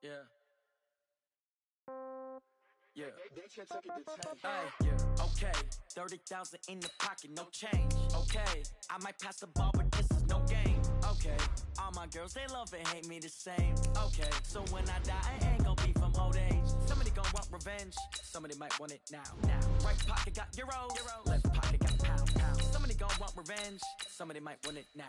Yeah. Yeah. Okay. 30,000 in the pocket, no change. Okay. I might pass the ball, but this is no game. Okay. All my girls, they love and hate me the same. Okay. So when I die, I ain't gonna be from old age. Somebody gonna want revenge. Somebody might want it now. Right pocket got euros. Left pocket got pound. Somebody gonna want revenge. Somebody might want it now.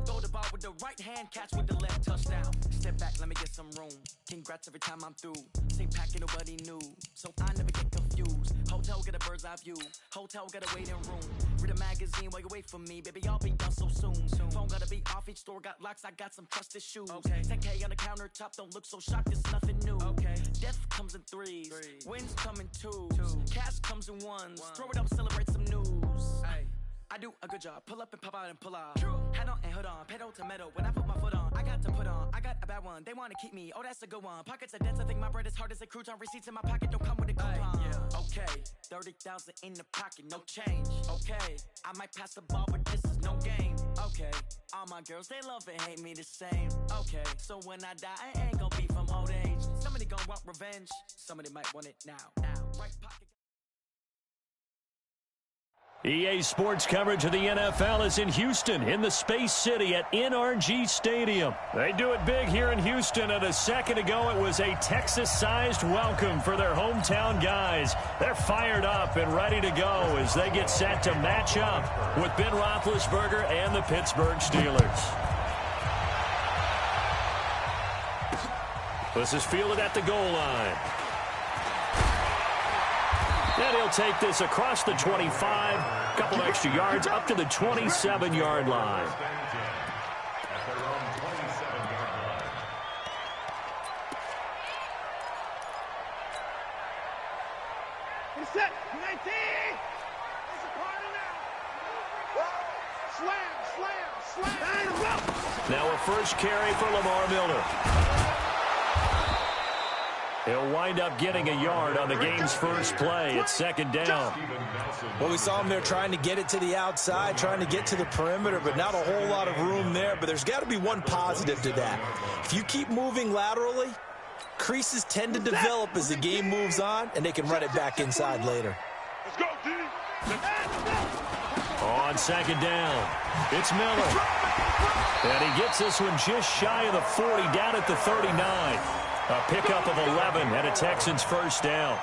Throw the ball with the right hand, catch with the left, touchdown. Step back, let me get some room. Congrats every time I'm through. Same packet, nobody knew. So I never get confused. Hotel get a bird's eye view. Hotel get a waiting room. Read a magazine while you wait for me. Baby, I'll be done so soon. Phone gotta be off, each store got locks. I got some trusted shoes. 10K on the countertop, don't look so shocked, it's nothing new. Death comes in threes. Wins come in twos. Cash comes in ones. Throw it up, celebrate some news. I do a good job. Pull up and pop out and pull out. Head on and hood on. Pedal to metal. When I put my foot on, I got to put on. I got a bad one. They want to keep me. Oh, that's a good one. Pockets are dense. I think my bread is hard as a crouton. Receipts in my pocket don't come with a coupon. Okay. 30,000 in the pocket. No change. Okay. I might pass the ball, but this is no game. Okay. All my girls, they love and hate me the same. Okay. So when I die, I ain't gonna be from old age. Somebody gonna want revenge. Somebody might want it now. Right pocket. EA Sports coverage of the NFL is in Houston, in the Space City at NRG Stadium. They do it big here in Houston, and a second ago it was a Texas-sized welcome for their hometown guys. They're fired up and ready to go as they get set to match up with Ben Roethlisberger and the Pittsburgh Steelers. This is fielded at the goal line. And he'll take this across the 25, a couple extra yards up to the 27-yard line. He's set. 19. It's a party now. Slam. Now a first carry for Lamar Miller. He'll wind up getting a yard on the game's first play. It's second down. Well, we saw him there trying to get it to the outside, trying to get to the perimeter, but not a whole lot of room there. But there's got to be one positive to that. If you keep moving laterally, creases tend to develop as the game moves on, and they can run it back inside later. Let's go, D. On second down, it's Miller. And he gets this one just shy of the 40, down at the 39. A pickup of 11 and a Texans first down.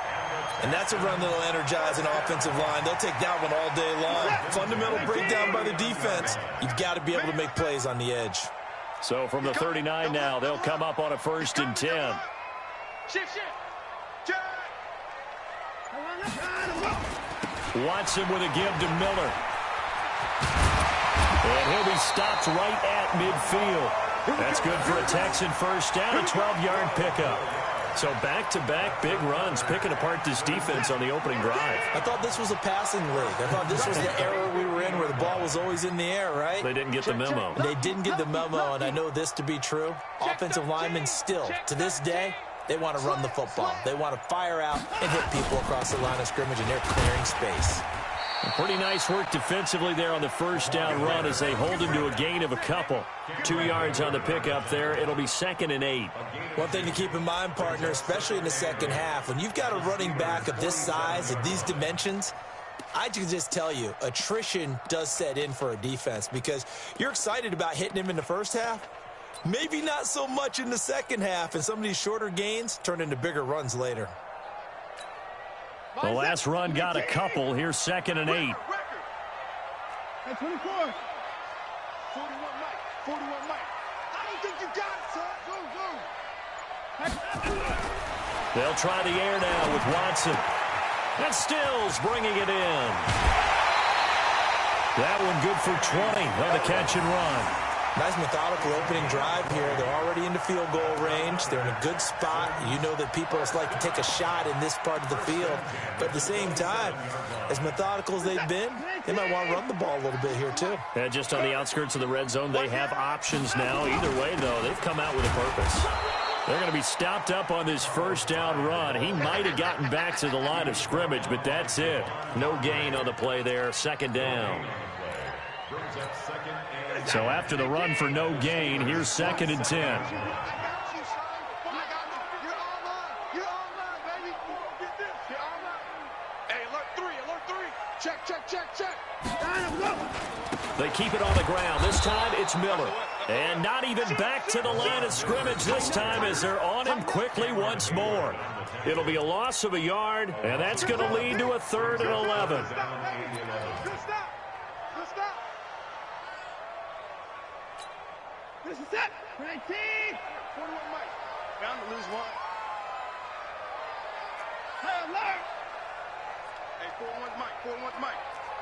And that's a run that'll energize an offensive line. They'll take that one all day long. Fundamental breakdown by the defense. You've got to be able to make plays on the edge. So from the 39 now, they'll come up on a 1st and 10. Watson with a give to Miller. And he'll be stopped right at midfield. That's good for a Texan first down, a 12-yard pickup. So back-to-back big runs, picking apart this defense on the opening drive. I thought this was a passing league. I thought this was the era we were in where the ball was always in the air, right? They didn't get the memo. They didn't get the memo, and I know this to be true. Offensive linemen still, to this day, they want to run the football. They want to fire out and hit people across the line of scrimmage, and they're clearing space. Pretty nice work defensively there on the first down run as they hold him to a gain of a couple. 2 yards on the pickup there. It'll be 2nd and 8. One thing to keep in mind, partner, especially in the second half, when you've got a running back of this size, of these dimensions, I can just tell you, attrition does set in for a defense because you're excited about hitting him in the first half. Maybe not so much in the second half, and some of these shorter gains turn into bigger runs later. The last run got a couple. Here's 2nd and 8. Hey, 24. 41 Mike. 41 Mike. I don't think you got it, son. Go. They'll try the air now with Watson. And Stills bringing it in. That one good for 20 on the catch and run. Nice methodical opening drive here. They're already into field goal range. They're in a good spot. You know that people just like to take a shot in this part of the field. But at the same time, as methodical as they've been, they might want to run the ball a little bit here too. And just on the outskirts of the red zone, they have options now. Either way, though, they've come out with a purpose. They're going to be stopped up on this first down run. He might have gotten back to the line of scrimmage, but that's it. No gain on the play there. 2nd down. So after the run for no gain, here's 2nd and 10. Check. Down, go. They keep it on the ground. This time it's Miller. And not even back to the line of scrimmage this time as they're on him quickly once more. It'll be a loss of a yard, and that's going to lead to a 3rd and 11. Good stop. This is it. 19. 41 Mike. Bound to lose one. Hey, alert. Hey, 41's Mike.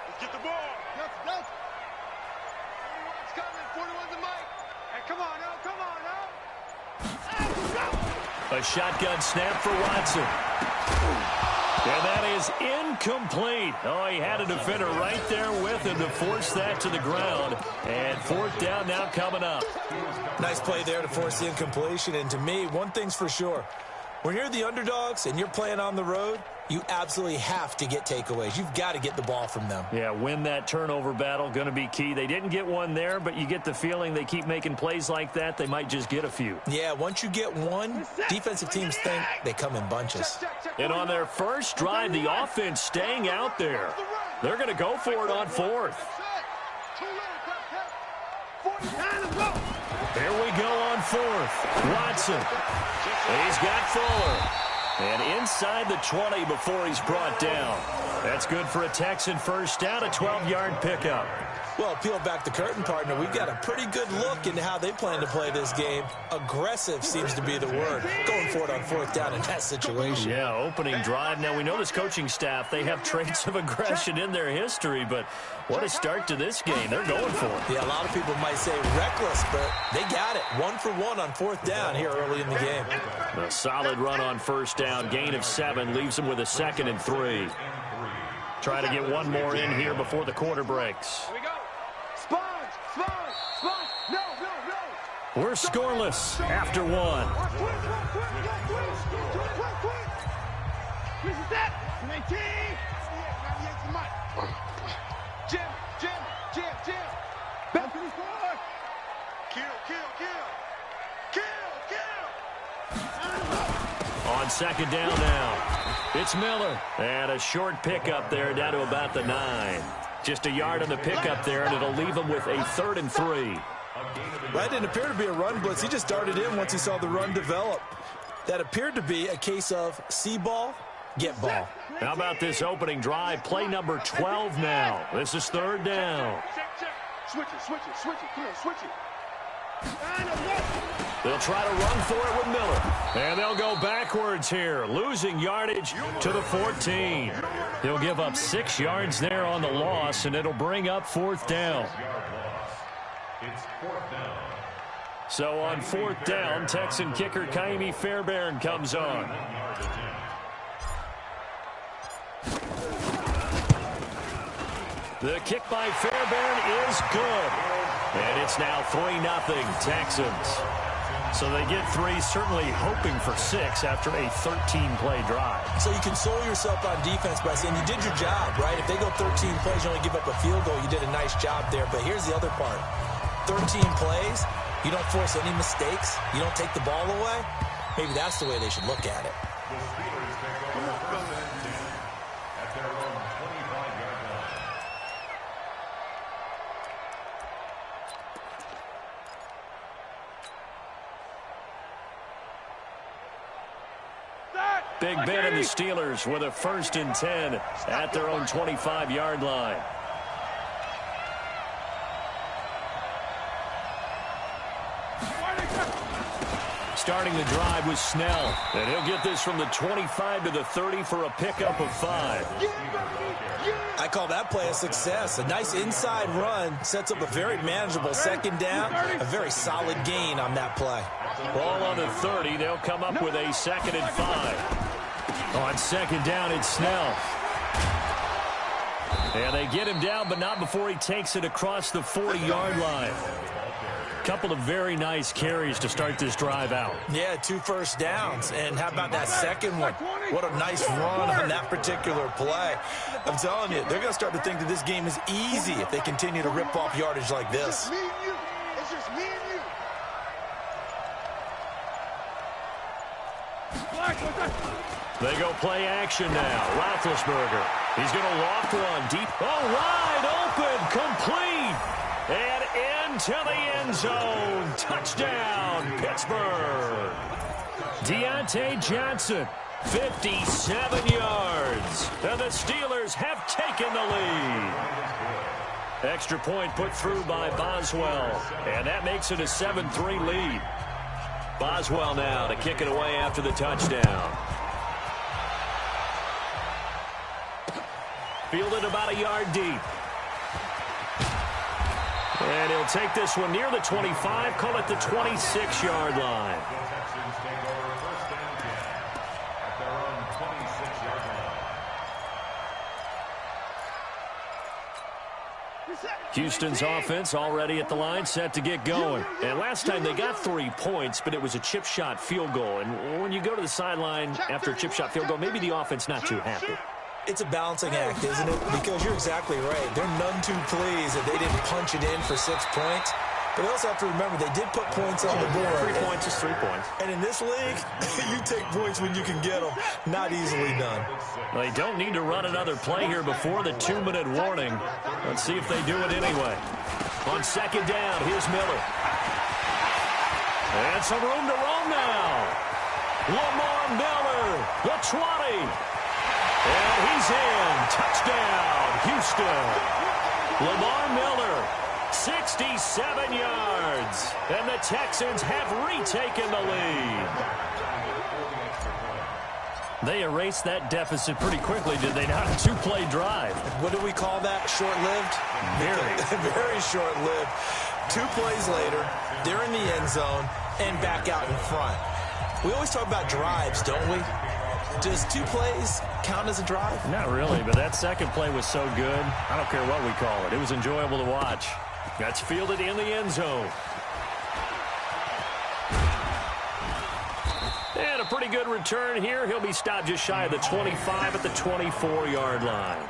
Let's get the ball. Go. 41's coming. 41's the Mike. Hey, come on, now. A shotgun snap for Watson. And that is incomplete. Oh, he had a defender right there with him to force that to the ground. And 4th down now coming up. Nice play there to force the incompletion. And to me, one thing's for sure. When you're the underdogs and you're playing on the road, you absolutely have to get takeaways. You've got to get the ball from them. Yeah, win that turnover battle, going to be key. They didn't get one there, but you get the feeling they keep making plays like that, they might just get a few. Yeah, once you get one, defensive teams think they come in bunches. And on their first drive, the offense staying out there. They're going to go for it on 4th. There we go on 4th. Watson. He's got Fuller. And inside the 20 before he's brought down. That's good for a Texan first down, a 12-yard pickup. Well, peel back the curtain, partner. We've got a pretty good look into how they plan to play this game. Aggressive seems to be the word. Going for it on 4th down in that situation. Yeah, opening drive. Now, we know this coaching staff, they have traits of aggression in their history, but what a start to this game. They're going for it. Yeah, a lot of people might say reckless, but they got it. 1 for 1 on 4th down here early in the game. A solid run on first down. Gain of 7 leaves them with a 2nd and 3. Try to get one more in here before the quarter breaks. Here we go. Sponge. No. We're scoreless after 1. Quick. This is it. 19. 98's the Mike. Jim. Back to the score. Kill. On 2nd down now. It's Miller. And a short pickup there down to about the 9. Just a yard on the pickup there, and it'll leave him with a 3rd and 3. That didn't appear to be a run blitz. He just darted in once he saw the run develop. That appeared to be a case of see ball, get ball. How about this opening drive? Play number 12 now. This is 3rd down. Switch it. Come on, switch it. They'll try to run for it with Miller. And they'll go backwards here, losing yardage to the 14. He'll give up 6 yards there on the loss, and it'll bring up 4th down. So on 4th down, Texan kicker Kaimi Fairbairn comes on. The kick by Fairbairn is good. And it's now 3-0 Texans. So they get 3, certainly hoping for 6 after a 13-play drive. So you console yourself on defense by saying you did your job, right? If they go 13 plays, you only give up a field goal, you did a nice job there. But here's the other part. 13 plays, you don't force any mistakes, you don't take the ball away. Maybe that's the way they should look at it. Big Ben and the Steelers with a 1st and 10 at their own 25-yard line. Starting the drive with Snell. And he'll get this from the 25 to the 30 for a pickup of 5. I call that play a success. A nice inside run sets up a very manageable 2nd down. A very solid gain on that play. Ball on the 30. They'll come up with a 2nd and 5. On 2nd down, it's Snell. And they get him down, but not before he takes it across the 40-yard line. Couple of very nice carries to start this drive out. Yeah, 2 first downs. And how about that second one? What a nice run on that particular play. I'm telling you, they're going to start to think that this game is easy if they continue to rip off yardage like this. It's just me and you. They go play action now. Roethlisberger. He's going to loft one deep. Oh, wide open, complete. And into the end zone. Touchdown, Pittsburgh. Deontay Johnson, 57 yards. And the Steelers have taken the lead. Extra point put through by Boswell. And that makes it a 7-3 lead. Boswell now to kick it away after the touchdown. Fielded about a yard deep. And he'll take this one near the 25, call it the 26-yard line. Houston's offense already at the line, set to get going. And last time they got 3 points, but it was a chip shot field goal. And when you go to the sideline after a chip shot field goal, maybe the offense not too happy. It's a balancing act, isn't it? Because you're exactly right. They're none too pleased that they didn't punch it in for 6 points. But they also have to remember they did put points on the board. 3 points is 3 points. And in this league, you take points when you can get them. Not easily done. They don't need to run another play here before the 2-minute warning. Let's see if they do it anyway. On second down, here's Miller. And some room to roam now. Lamar Miller, the 20. And he's in. Touchdown, Houston. Lamar Miller, 67 yards. And the Texans have retaken the lead. They erased that deficit pretty quickly, did they not? 2-play drive. What do we call that? Short-lived? Very short-lived. 2 plays later, they're in the end zone and back out in front. We always talk about drives, don't we? Does 2 plays count as a drive? Not really, but that second play was so good. I don't care what we call it. It was enjoyable to watch. That's fielded in the end zone. And a pretty good return here. He'll be stopped just shy of the 25 at the 24-yard line.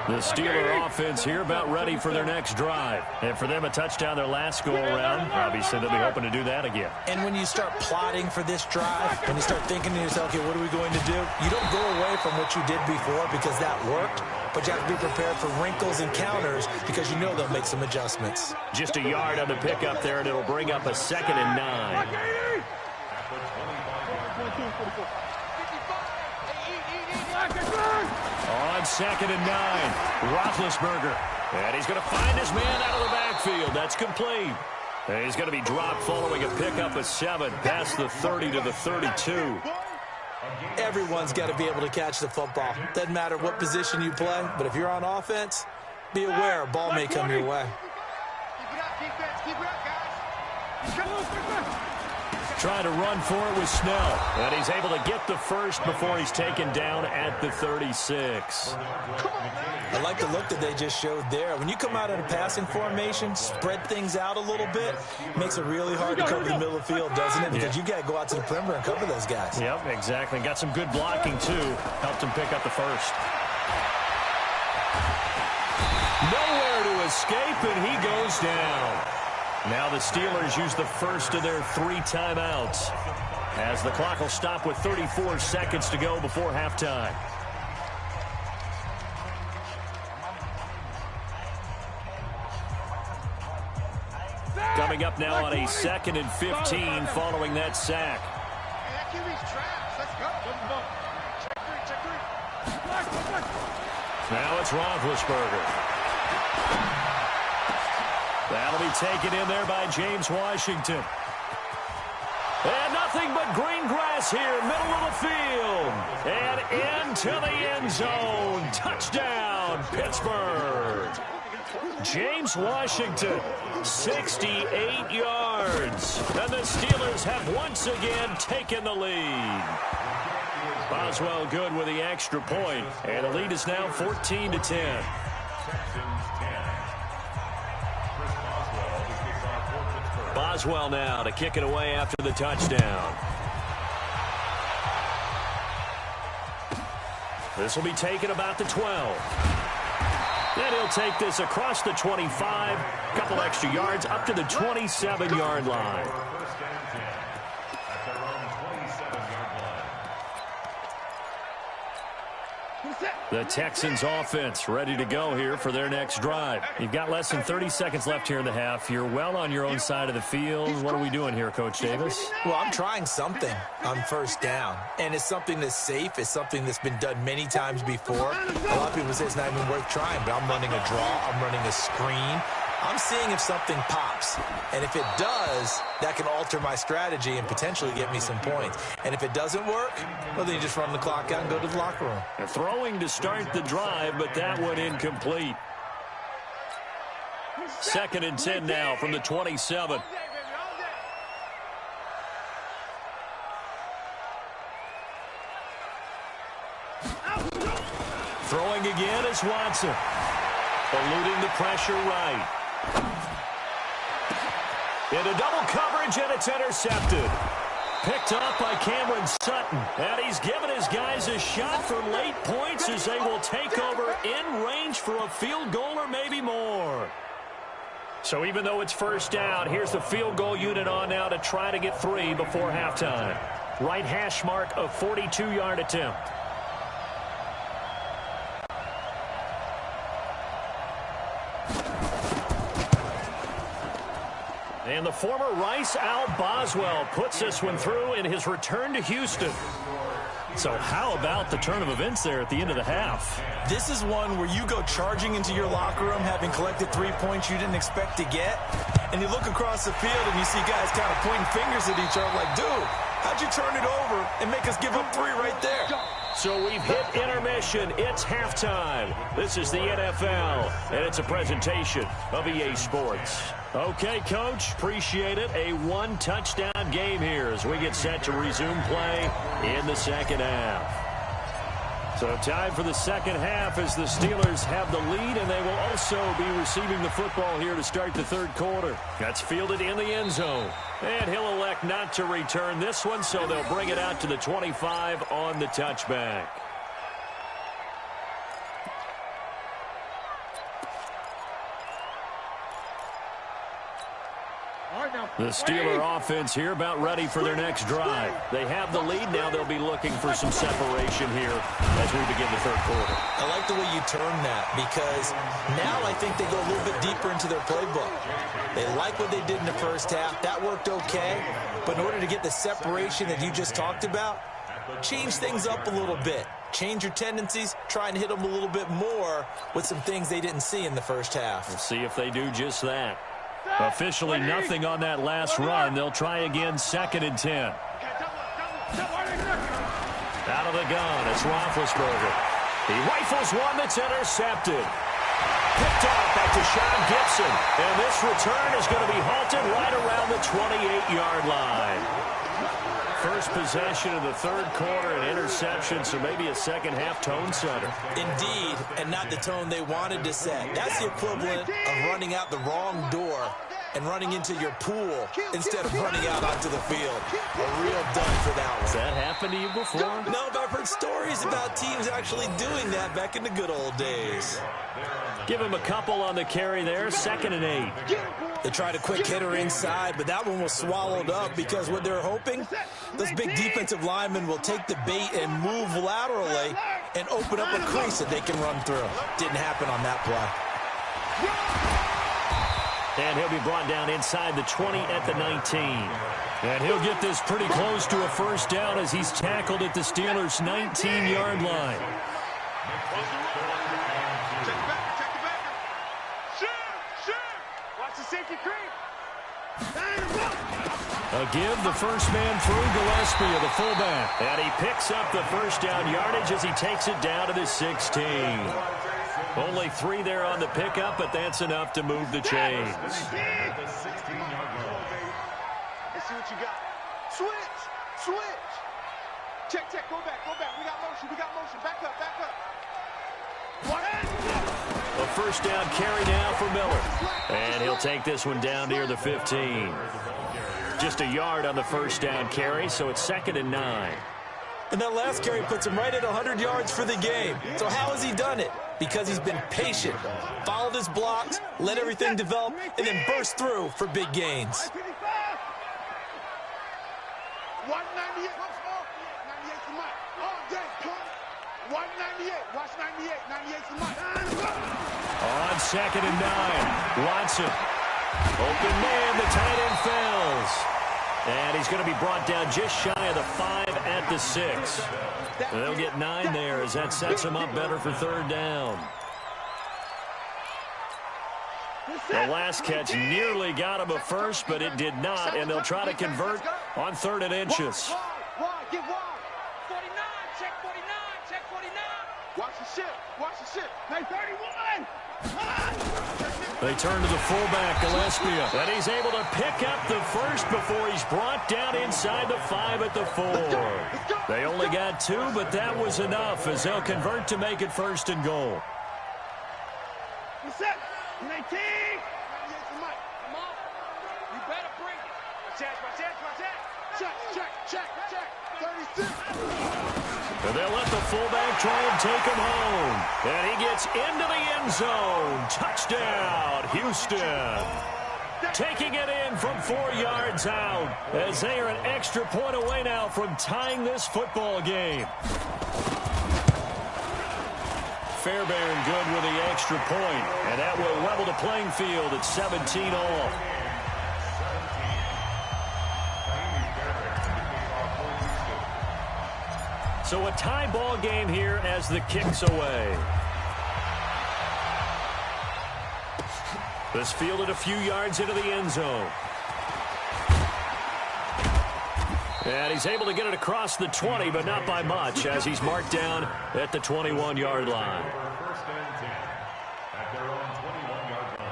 The Steeler offense here about ready for their next drive. And for them, a touchdown their last go-around. Obviously, they'll be hoping to do that again. And when you start plotting for this drive, when you start thinking to yourself, okay, what are we going to do? You don't go away from what you did before because that worked, but you have to be prepared for wrinkles and counters because you know they'll make some adjustments. Just a yard on the pickup there, and it'll bring up a 2nd and 9. On 2nd and 9, Roethlisberger. And he's going to find his man out of the backfield. That's complete. And he's going to be dropped following a pickup of 7 past the 30 to the 32. Everyone's got to be able to catch the football. Doesn't matter what position you play, but if you're on offense, be aware a ball may come your way. Keep it up, defense. Keep it up, guys. Come on. Trying to run for it with Snell. And he's able to get the first before he's taken down at the 36. I like the look that they just showed there. When you come out in a passing formation, spread things out a little bit, makes it really hard to cover the middle of the field, doesn't it? Because you got to go out to the perimeter and cover those guys. Yep, exactly. Got some good blocking, too. Helped him pick up the first. Nowhere to escape, and he goes down. Now the Steelers use the first of their 3 timeouts as the clock will stop with 34 seconds to go before halftime. Coming up now on a 2nd and 15 following that sack. Hey, that QB's trash. Let's go. Check 3. Now it's Roethlisberger. That'll be taken in there by James Washington. And nothing but green grass here, middle of the field. And into the end zone. Touchdown, Pittsburgh. James Washington, 68 yards. And the Steelers have once again taken the lead. Boswell good with the extra point. And the lead is now 14-10. Boswell now to kick it away after the touchdown. This will be taken about the 12. Then he'll take this across the 25, a couple extra yards up to the 27-yard line. The Texans offense ready to go here for their next drive. You've got less than 30 seconds left here in the half. You're well on your own side of the field. What are we doing here, Coach Davis? Well, I'm trying something on first down, and it's something that's safe. It's something that's been done many times before. A lot of people say it's not even worth trying, but I'm running a draw. I'm running a screen. I'm seeing if something pops, and if it does, that can alter my strategy and potentially get me some points. And if it doesn't work, well, then you just run the clock out and go to the locker room. They're throwing to start the drive, but that one incomplete. 2nd and 10 now from the 27. Throwing again is Watson. Eluding the pressure right. Into double coverage, and it's intercepted. Picked up by Cameron Sutton. And he's given his guys a shot for late points as they will take over in range for a field goal or maybe more. So even though it's first down, here's the field goal unit on now to try to get 3 before halftime. Right hash mark, a 42-yard attempt. And the former Rice Al Boswell puts this one through in his return to Houston. So how about the turn of events there at the end of the half? This is one where you go charging into your locker room having collected 3 points you didn't expect to get, and you look across the field and you see guys kind of pointing fingers at each other like, dude, how'd you turn it over and make us give up 3 right there? So we've hit intermission. It's halftime. This is the NFL, and it's a presentation of EA Sports. Okay, Coach, appreciate it. A 1-touchdown game here as we get set to resume play in the second half. So time for the second half as the Steelers have the lead, and they will also be receiving the football here to start the third quarter. That's fielded in the end zone. And he'll elect not to return this one, so they'll bring it out to the 25 on the touchback. The Steeler offense here about ready for their next drive. They have the lead. Now they'll be looking for some separation here as we begin the third quarter. I like the way you turn that because now I think they go a little bit deeper into their playbook. They like what they did in the first half. That worked okay. But in order to get the separation that you just talked about, change things up a little bit. Change your tendencies. Try and hit them a little bit more with some things they didn't see in the first half. We'll see if they do just that. Officially nothing on that last run. They'll try again, 2nd and 10. Out of the gun, it's Roethlisberger. He rifles one that's intercepted. Picked up by Deshaun Gibson. And this return is going to be halted right around the 28-yard line. First possession of the third quarter, an interception, so maybe a second-half tone setter. Indeed, and not the tone they wanted to set. That's the equivalent of running out the wrong door and running into your pool instead of running out onto the field. A real dud for that one. Has that happened to you before? No, but I've heard stories about teams actually doing that back in the good old days. Give him a couple on the carry there, 2nd and 8. They tried a quick hitter inside, but that one was swallowed up because what they're hoping, those big defensive linemen will take the bait and move laterally and open up a crease that they can run through. Didn't happen on that play. And he'll be brought down inside the 20 at the 19. And he'll get this pretty close to a first down as he's tackled at the Steelers' 19-yard line. A give, the first man through, Gillespie of the fullback. And he picks up the first down yardage as he takes it down to the 16. Only 3 there on the pickup, but that's enough to move the chains. Let's see what you got. Switch. Check, go back. We got motion. Back up. A first down carry now for Miller. And he'll take this one down near the 15. Just a yard on the first down carry, so it's 2nd and 9. And that last carry puts him right at 100 yards for the game. So how has he done it? Because he's been patient, followed his blocks, let everything develop, and then burst through for big gains. 198 for Mike. All day, Watch 98. Watch 98. 98's the mic. On 2nd and 9, Watson. Open man, the tight end fails. And he's going to be brought down just shy of the 5 at the 6. They'll get 9 there as that sets them up better for 3rd down. The last catch nearly got him a first, but it did not, and they'll try to convert on 3rd and inches. Wide, get wide. 49, check 49, check 49. Watch the shit, watch the shit. Hey, 31. They turn to the fullback, Gillespie, and he's able to pick up the first before he's brought down inside the 5 at the 4. They only got 2, but that was enough as they'll convert to make it 1st and goal. What's up? 19. 98's the mic. Come on. You better bring it. Watch that. Check. 36. And they'll let the fullback try and take him home. And he gets into the end zone. Touchdown, Houston. Taking it in from 4 yards out as they are an extra point away now from tying this football game. Fairbairn good with the extra point, and that will level the playing field at 17 all. So a tie ball game here as the kick's away. This fielded a few yards into the end zone. And he's able to get it across the 20, but not by much, as he's marked down at the 21-yard line. First and 10 at their own 21-yard line.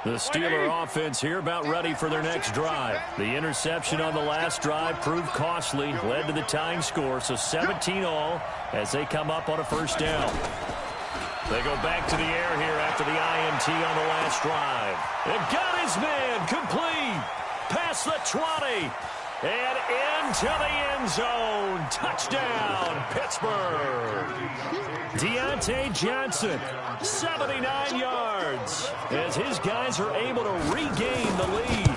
The Steeler offense here about ready for their next drive. The interception on the last drive proved costly, led to the tying score, so 17 all as they come up on a 1st down. They go back to the air here after the INT on the last drive. And got his man complete. Past the 20. And into the end zone. Touchdown, Pittsburgh. Deontay Johnson, 79 yards. As his guys are able to regain the lead.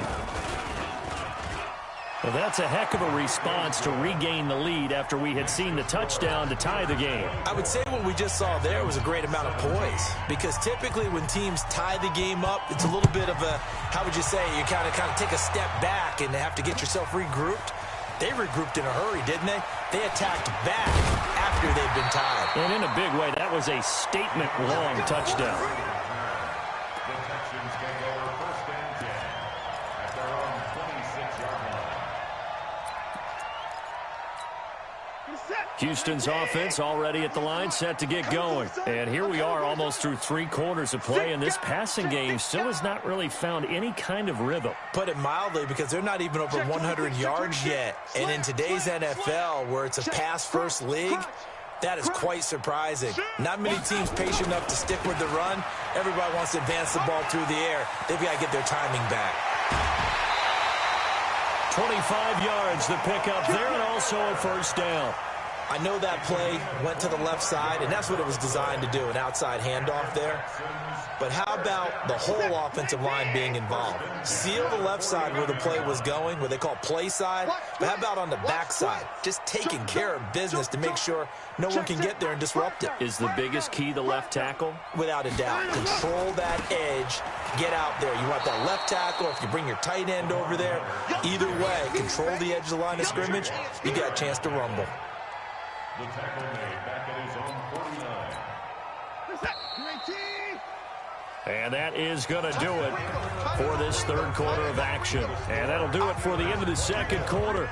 Well, that's a heck of a response to regain the lead after we had seen the touchdown to tie the game. I would say what we just saw there was a great amount of poise, because typically when teams tie the game up, it's a little bit of a, how would you say, you kind of take a step back and have to get yourself regrouped. They regrouped in a hurry, didn't they? They attacked back after they'd been tied. And in a big way, that was a statement-long touchdown. The Texans can go first and 10 at their own 26-yard line. Houston's offense already at the line, set to get going. And here we are almost through 3 quarters of play, and this passing game still has not really found any kind of rhythm. Put it mildly, because they're not even over 100 yards yet. And in today's NFL, where it's a pass-first league, that is quite surprising. Not many teams patient enough to stick with the run. Everybody wants to advance the ball through the air. They've got to get their timing back. 25 yards, the pickup there, and also a 1st down. I know that play went to the left side, and that's what it was designed to do, an outside handoff there. But how about the whole offensive line being involved? Seal the left side where the play was going, what they call play side. But how about on the back side? Just taking care of business to make sure no one can get there and disrupt it. Is the biggest key the left tackle? Without a doubt. Control that edge. Get out there. You want that left tackle. If you bring your tight end over there, either way, control the edge of the line of scrimmage, you got a chance to rumble. The tackle made back at his own 49. And that is going to do it for this 3rd quarter of action. And that'll do it for the end of the 2nd quarter.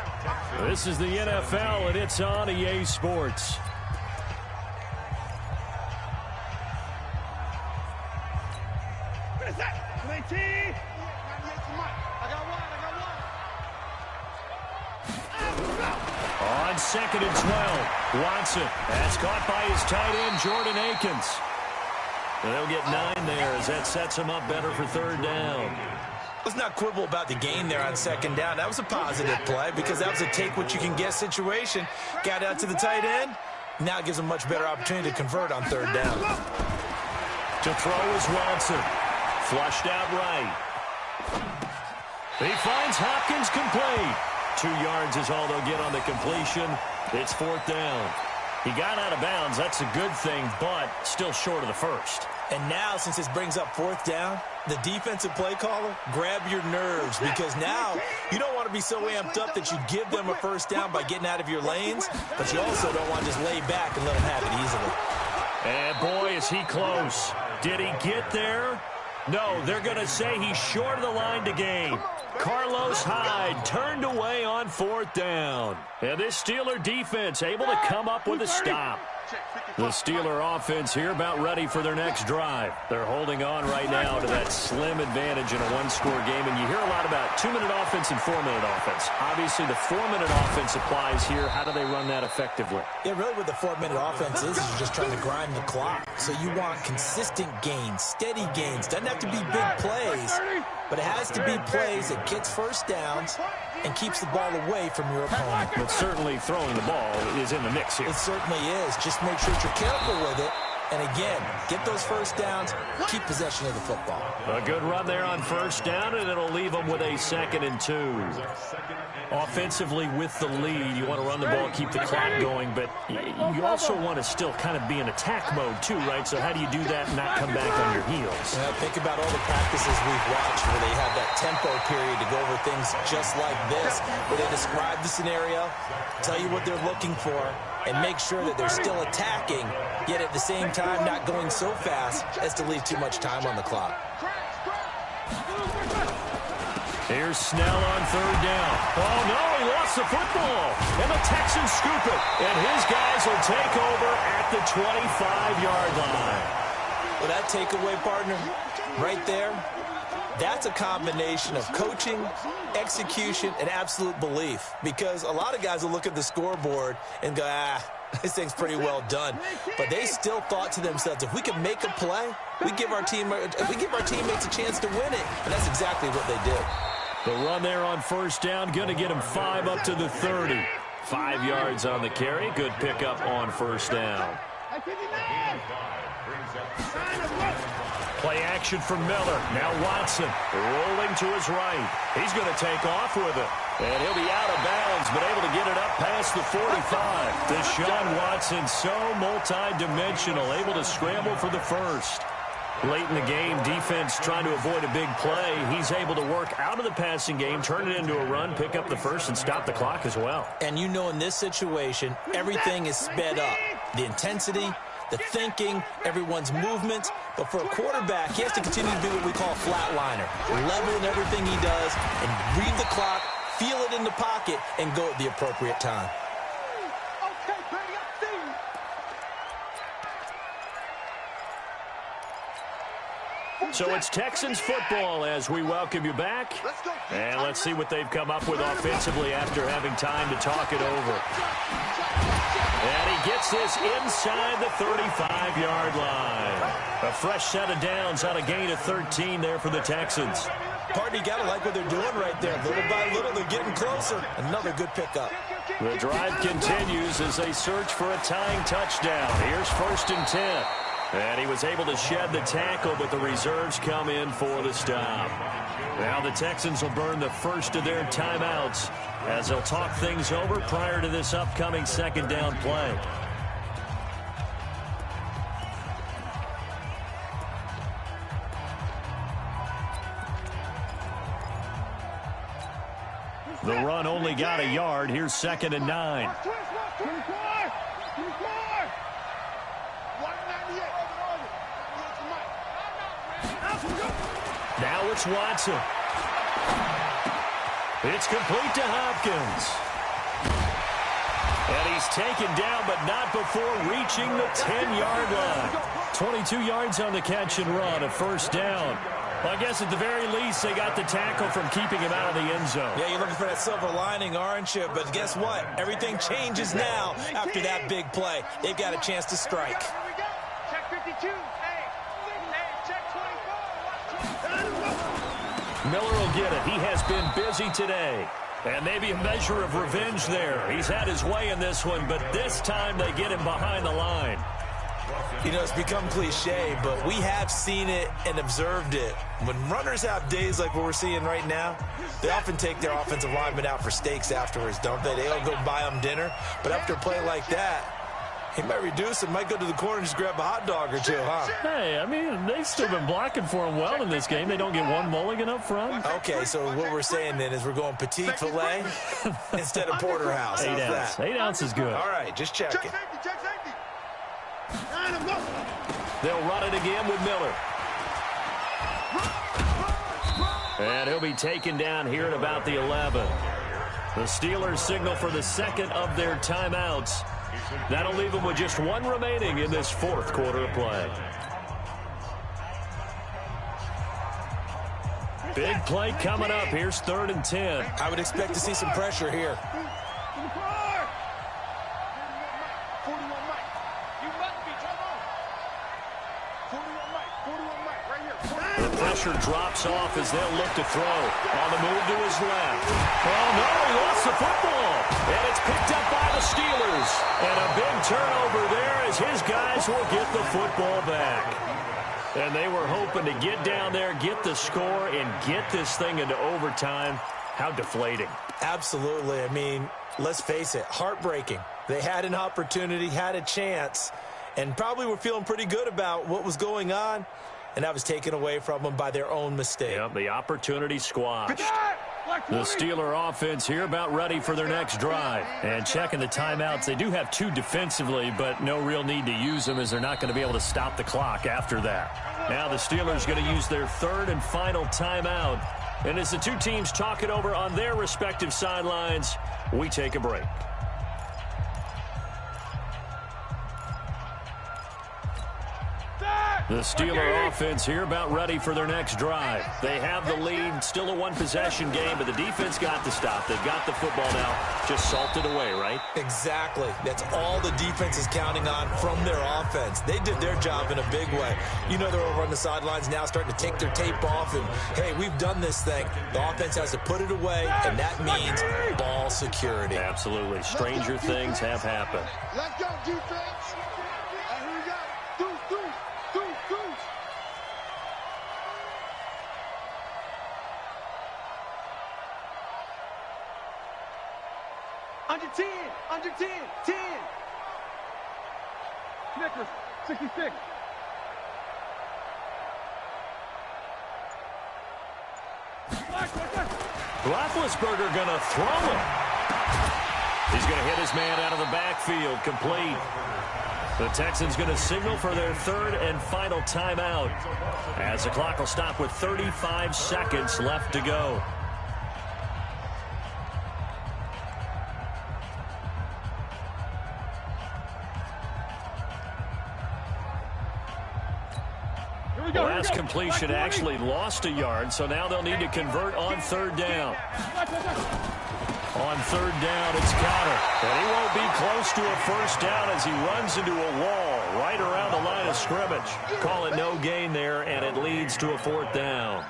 This is the NFL, and it's on EA Sports. What is that? 19. On 2nd and 12, Watson. That's caught by his tight end, Jordan Akins. They'll get 9 there as that sets them up better for 3rd down. Let's not quibble about the gain there on 2nd down. That was a positive play because that was a take-what-you-can-get situation. Got out to the tight end. Now it gives them a much better opportunity to convert on 3rd down. To throw is Watson. Flushed out right. He finds Hopkins complete. 2 yards is all they'll get on the completion. It's 4th down. He got out of bounds. That's a good thing, but still short of the first. And now, since this brings up 4th down, the defensive play caller, grab your nerves, because now you don't want to be so amped up that you give them a 1st down by getting out of your lanes, but you also don't want to just lay back and let them have it easily. And boy, is he close. Did he get there? No, they're going to say he's short of the line to gain. Carlos Hyde turned away on 4th down. And this Steeler defense able to come up with a stop. The Steeler offense here about ready for their next drive. They're holding on right now to that slim advantage in a 1-score game. And you hear a lot about 2-minute offense and 4-minute offense. Obviously, the 4-minute offense applies here. How do they run that effectively? Yeah, really what the 4-minute offense is you're just trying to grind the clock. So you want consistent gains, steady gains. Doesn't have to be big plays, but it has to be plays that gets 1st downs and keeps the ball away from your opponent. But certainly throwing the ball is in the mix here. It certainly is. Just make sure that you're careful with it. And again, get those 1st downs, keep possession of the football. A good run there on 1st down, and it'll leave them with a 2nd and 2. Offensively with the lead, you want to run the ball, keep the clock going, but you also want to still kind of be in attack mode too, right? So how do you do that and not come back on your heels? Think about all the practices we've watched where they have that tempo period to go over things just like this, where they describe the scenario, tell you what they're looking for, and make sure that they're still attacking, yet at the same time not going so fast as to leave too much time on the clock. Here's Snell on 3rd down. Oh, no, he lost the football. And the Texans scoop it. And his guys will take over at the 25-yard line. Well, that takeaway, partner, right there, that's a combination of coaching, execution, and absolute belief. Because a lot of guys will look at the scoreboard and go, this thing's pretty well done. But they still thought to themselves, if we can make a play, we give our teammates a chance to win it. And that's exactly what they did. The run there on 1st down, going to get him 5 up to the 30. 5 yards on the carry. Good pickup on 1st down. Play action from Miller. Now Watson rolling to his right. He's going to take off with it. And he'll be out of bounds, but able to get it up past the 45. Deshaun Watson, so multi-dimensional, able to scramble for the 1st. Late in the game, defense trying to avoid a big play. He's able to work out of the passing game, turn it into a run, pick up the 1st, and stop the clock as well. And you know in this situation, everything is sped up. The intensity, the thinking, everyone's movement. But for a quarterback, he has to continue to do what we call a flatliner. Level in everything he does and read the clock, feel it in the pocket, and go at the appropriate time. So it's Texans football as we welcome you back. And let's see what they've come up with offensively after having time to talk it over. And he gets this inside the 35-yard line. A fresh set of downs on a gain of 13 there for the Texans. Partner, you got to like what they're doing right there. Little by little, they're getting closer. Another good pickup. The drive continues as they search for a tying touchdown. Here's 1st and 10. And he was able to shed the tackle, but the reserves come in for the stop. Now the Texans will burn the 1st of their timeouts as they'll talk things over prior to this upcoming 2nd down play. The run only got a yard. Here's 2nd and 9. Now it's Watson. It's complete to Hopkins. And he's taken down, but not before reaching the 10-yard line. 22 yards on the catch and run, a 1st down. Well, I guess at the very least, they got the tackle from keeping him out of the end zone. Yeah, you're looking for that silver lining, aren't you? But guess what? Everything changes now after that big play. They've got a chance to strike. Check 52. Miller will get it. He has been busy today. And maybe a measure of revenge there. He's had his way in this one, but this time they get him behind the line. You know, it's become cliche, but we have seen it and observed it. When runners have days like what we're seeing right now, they often take their offensive linemen out for steaks afterwards, don't they? They don't go buy them dinner. But after a play like that, he might reduce it, might go to the corner and just grab a hot dog or two, huh? Hey, I mean, they've still been blocking for him well in this game. They don't get one mulligan up front. Okay, so what we're saying then is we're going petite filet instead of porterhouse. 8 ounce. 8 ounce is good. All right, just checking. Check safety. They'll run it again with Miller. And he'll be taken down here at about the 11. The Steelers signal for the second of their timeouts. That'll leave them with just one remaining in this fourth quarter of play. Big play coming up. Here's 3rd and 10. I would expect to see some pressure here. The pressure drops off as they'll look to throw. On the move to his left. Oh, no, he lost the football. And it's picked up by the Steelers. And a big turnover there as his guys will get the football back. And they were hoping to get down there, get the score, and get this thing into overtime. How deflating. Absolutely. I mean, let's face it, heartbreaking. They had an opportunity, had a chance, and probably were feeling pretty good about what was going on. And that was taken away from them by their own mistake. Yep, the opportunity squashed. The Steeler offense here about ready for their next drive. And checking the timeouts, they do have 2 defensively, but no real need to use them as they're not going to be able to stop the clock after that. Now the Steelers going to use their 3rd and final timeout. And as the two teams talk it over on their respective sidelines, we take a break. The Steeler offense here about ready for their next drive. They have the lead, still a one-possession game, but the defense got the stop. They've got the football now, just salted away, right? Exactly. That's all the defense is counting on from their offense. They did their job in a big way. You know, they're over on the sidelines now starting to take their tape off, and, hey, we've done this thing. The offense has to put it away, and that means ball security. Absolutely. Stranger things have happened. Let's go, defense. And here we go. Deuce. Under 10. Snickers, 66. Roethlisberger going to throw it. He's going to hit his man out of the backfield, complete. The Texans going to signal for their 3rd and final timeout as the clock will stop with 35 seconds left to go. Last completion actually lost a yard, so now they'll need to convert on 3rd down. On 3rd down, it's Counter. And he won't be close to a first down as he runs into a wall right around the line of scrimmage. Call it no gain there, and it leads to a 4th down.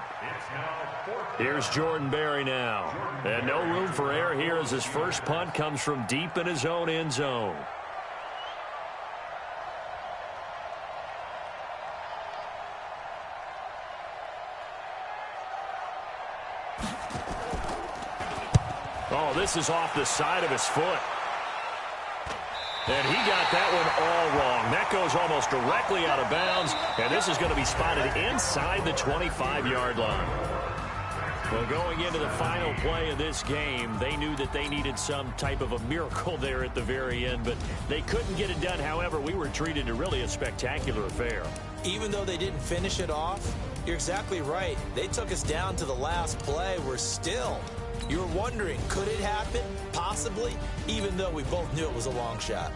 Here's Jordan Berry now. And no room for error here as his first punt comes from deep in his own end zone. Oh, this is off the side of his foot. And he got that one all wrong. That goes almost directly out of bounds, and this is going to be spotted inside the 25-yard line. Well, going into the final play of this game, they knew that they needed some type of a miracle there at the very end, but they couldn't get it done. However, we were treated to really a spectacular affair. Even though they didn't finish it off, you're exactly right. They took us down to the last play. We're still... You're wondering, could it happen? Possibly, even though we both knew it was a long shot.